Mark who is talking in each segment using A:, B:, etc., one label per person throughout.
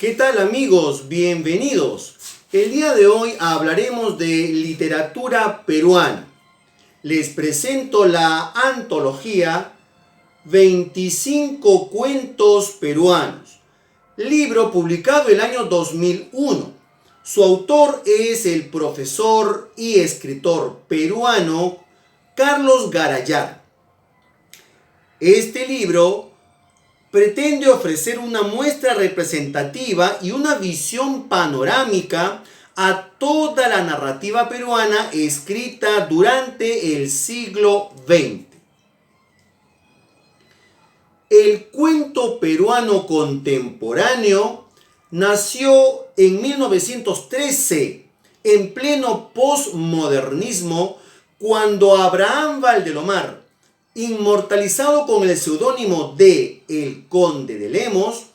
A: ¿Qué tal amigos? Bienvenidos. El día de hoy hablaremos de literatura peruana. Les presento la antología 25 cuentos peruanos, libro publicado el año 2001. Su autor es el profesor y escritor peruano Carlos Garayar. Este libro pretende ofrecer una muestra representativa y una visión panorámica a toda la narrativa peruana escrita durante el siglo XX. El cuento peruano contemporáneo nació en 1913, en pleno posmodernismo, cuando Abraham Valdelomar, inmortalizado con el seudónimo de El Conde de Lemos,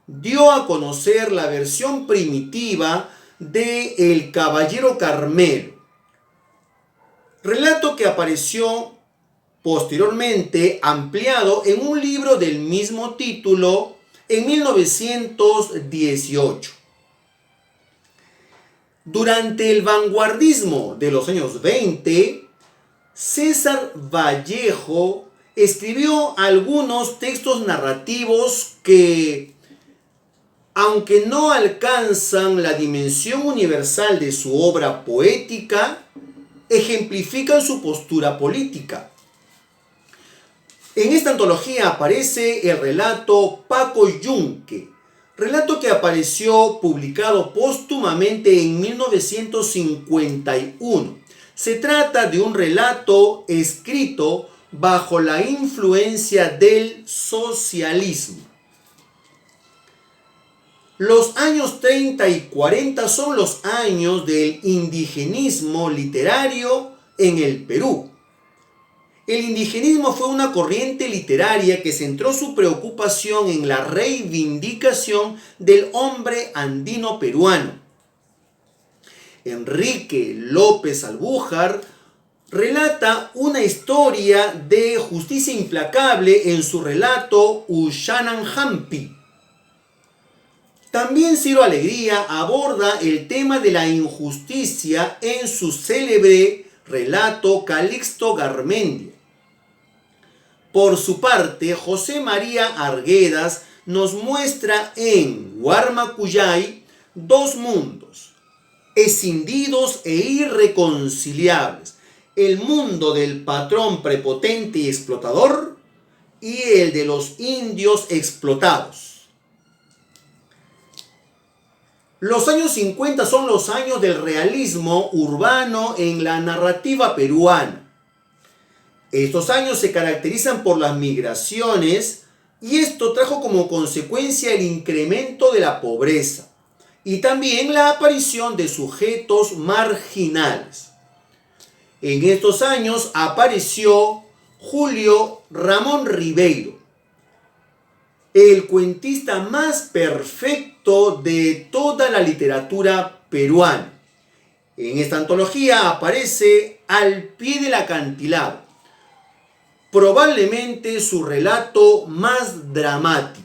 A: dio a conocer la versión primitiva de El Caballero Carmelo, relato que apareció posteriormente ampliado en un libro del mismo título en 1918. Durante el vanguardismo de los años 20, César Vallejo escribió algunos textos narrativos que, aunque no alcanzan la dimensión universal de su obra poética, ejemplifican su postura política. En esta antología aparece el relato Paco Yunque, relato que apareció publicado póstumamente en 1951. Se trata de un relato escrito bajo la influencia del socialismo. Los años 30 y 40 son los años del indigenismo literario en el Perú. El indigenismo fue una corriente literaria que centró su preocupación en la reivindicación del hombre andino peruano. Enrique López Albújar relata una historia de justicia implacable en su relato Ushananhampi. También Ciro Alegría aborda el tema de la injusticia en su célebre relato Calixto Garmendia. Por su parte, José María Arguedas nos muestra en Huarmacuyay dos mundos escindidos e irreconciliables: el mundo del patrón prepotente y explotador y el de los indios explotados. Los años 50 son los años del realismo urbano en la narrativa peruana. Estos años se caracterizan por las migraciones y esto trajo como consecuencia el incremento de la pobreza y también la aparición de sujetos marginales. En estos años apareció Julio Ramón Ribeiro, el cuentista más perfecto de toda la literatura peruana. En esta antología aparece Al pie del acantilado, probablemente su relato más dramático.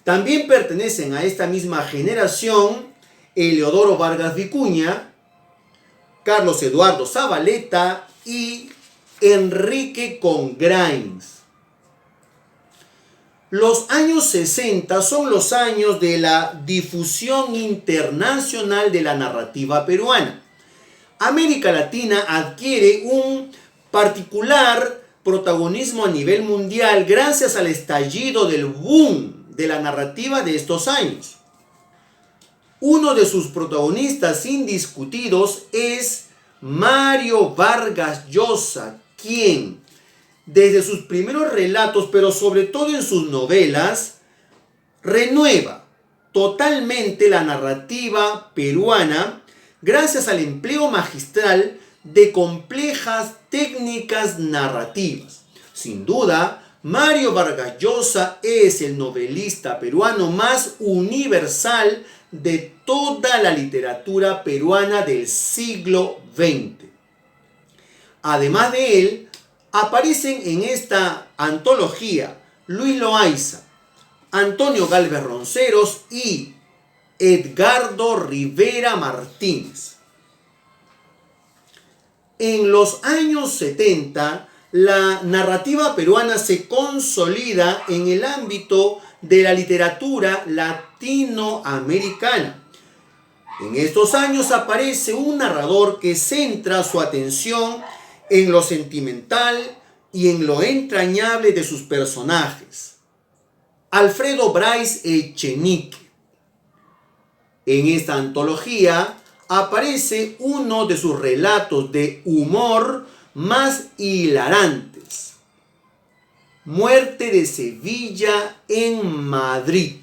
A: También pertenecen a esta misma generación Eleodoro Vargas Vicuña, Carlos Eduardo Zabaleta y Enrique Congrains. Los años 60 son los años de la difusión internacional de la narrativa peruana. América Latina adquiere un particular protagonismo a nivel mundial gracias al estallido del boom de la narrativa de estos años. Uno de sus protagonistas indiscutidos es Mario Vargas Llosa, quien desde sus primeros relatos, pero sobre todo en sus novelas, renueva totalmente la narrativa peruana gracias al empleo magistral de complejas técnicas narrativas. Sin duda, Mario Vargas Llosa es el novelista peruano más universal de toda la literatura peruana del siglo XX. Además de él, aparecen en esta antología Luis Loaiza, Antonio Gálvez Ronceros y Edgardo Rivera Martínez. En los años 70, la narrativa peruana se consolida en el ámbito de la literatura latinoamericana. En estos años aparece un narrador que centra su atención en lo sentimental y en lo entrañable de sus personajes. Alfredo Bryce Echenique. En esta antología aparece uno de sus relatos de humor más hilarantes: Muerte de Sevilla en Madrid.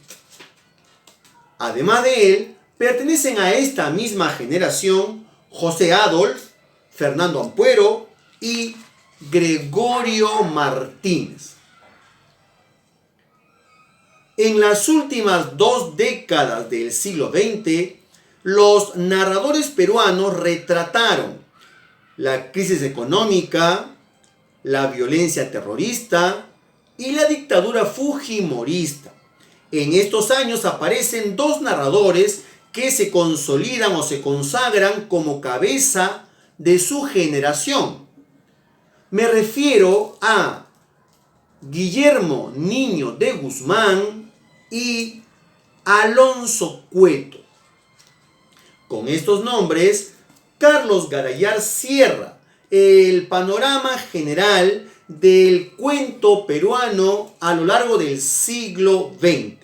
A: Además de él, pertenecen a esta misma generación José Adolf, Fernando Ampuero y Gregorio Martínez. En las últimas 2 décadas del siglo XX, los narradores peruanos retrataron la crisis económica, la violencia terrorista y la dictadura fujimorista. En estos años aparecen 2 narradores que se consolidan o se consagran como cabeza de su generación. Me refiero a Guillermo Niño de Guzmán y Alonso Cueto. Con estos nombres, Carlos Garayar cierra el panorama general del cuento peruano a lo largo del siglo XX.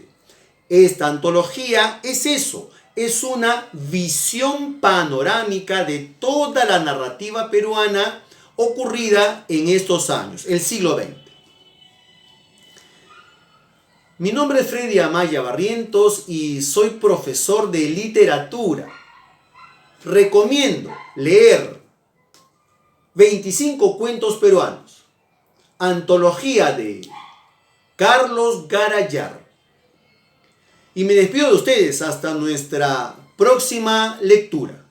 A: Esta antología es eso, es una visión panorámica de toda la narrativa peruana ocurrida en estos años, el siglo XX. Mi nombre es Freddy Amaya Barrientos y soy profesor de literatura. Recomiendo leer 25 cuentos peruanos, antología de Carlos Garayar. Y me despido de ustedes hasta nuestra próxima lectura.